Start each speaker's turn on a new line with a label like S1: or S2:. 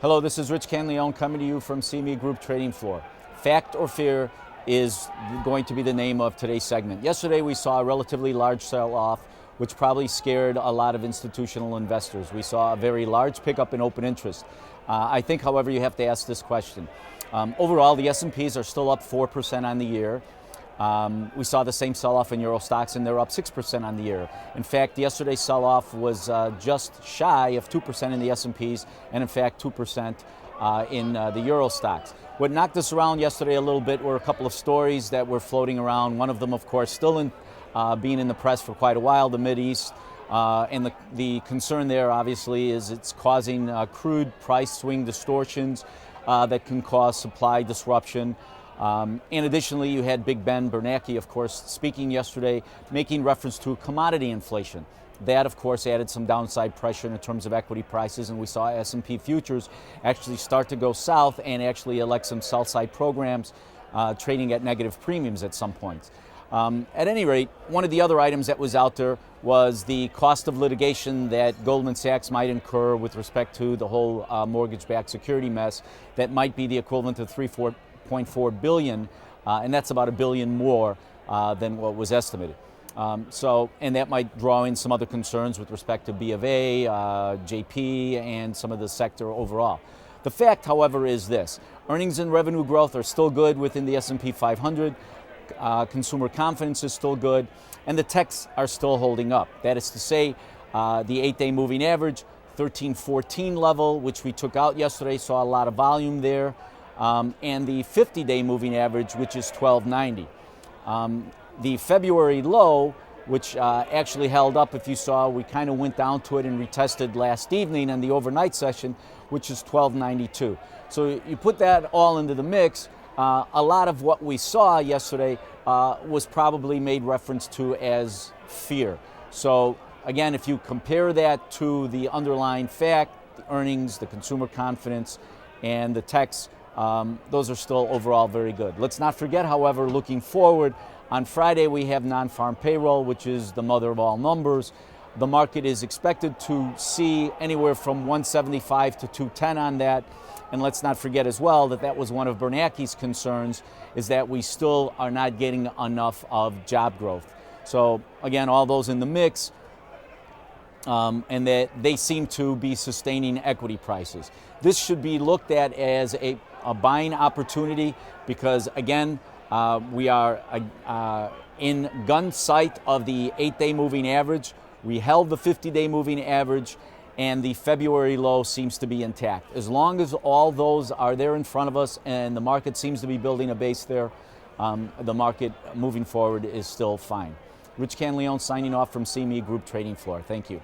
S1: Hello, this is Rich Canleone coming to you from CME Group Trading Floor. Fact or fear is going to be the name of today's segment. Yesterday we saw a relatively large sell-off, which probably scared a lot of institutional investors. We saw a very large pickup in open interest. I think, however, you have to ask this question. Overall, the S&Ps are still up 4% on the year. We saw the same sell-off in Euro stocks, and they're up 6% on the year. In fact, yesterday's sell-off was just shy of 2% in the S&Ps, and in fact 2% in the Euro stocks. What knocked us around yesterday a little bit were a couple of stories that were floating around. One of them, of course, still being in the press for quite a while, the Mideast. And the concern there, obviously, is it's causing crude price swing distortions that can cause supply disruption. And additionally, you had Big Ben Bernanke, of course, speaking yesterday, making reference to commodity inflation. That, of course, added some downside pressure in terms of equity prices, and we saw S&P futures actually start to go south and actually elect some sell-side programs trading at negative premiums at some points. At any rate, one of the other items that was out there was the cost of litigation that Goldman Sachs might incur with respect to the whole mortgage-backed security mess that might be the equivalent of $3.4 billion, and that's about $1 billion more than what was estimated. And that might draw in some other concerns with respect to B of A, JP, and some of the sector overall. The fact, however, is this. Earnings and revenue growth are still good within the S&P 500. Consumer confidence is still good, and the techs are still holding up. That is to say, the 8-day moving average, 1314 level, which we took out yesterday, saw a lot of volume there, and the 50-day moving average, which is 1290. The February low, which actually held up, if you saw, we kind of went down to it and retested last evening in the overnight session, which is 1292. So you put that all into the mix. A lot of what we saw yesterday was probably made reference to as fear. So again, if you compare that to the underlying fact, the earnings, the consumer confidence, and the techs, those are still overall very good. Let's not forget, however, looking forward, on Friday we have non-farm payroll, which is the mother of all numbers. The market is expected to see anywhere from 175 to 210 on that. And let's not forget as well that that was one of Bernanke's concerns, is that we still are not getting enough of job growth. So again, all those in the mix, and that they seem to be sustaining equity prices. This should be looked at as a buying opportunity because, again, we are in gun sight of the 8-day moving average. We held the 50-day moving average, and the February low seems to be intact. As long as all those are there in front of us and the market seems to be building a base there, the market moving forward is still fine. Rich Canleone signing off from CME Group Trading Floor. Thank you.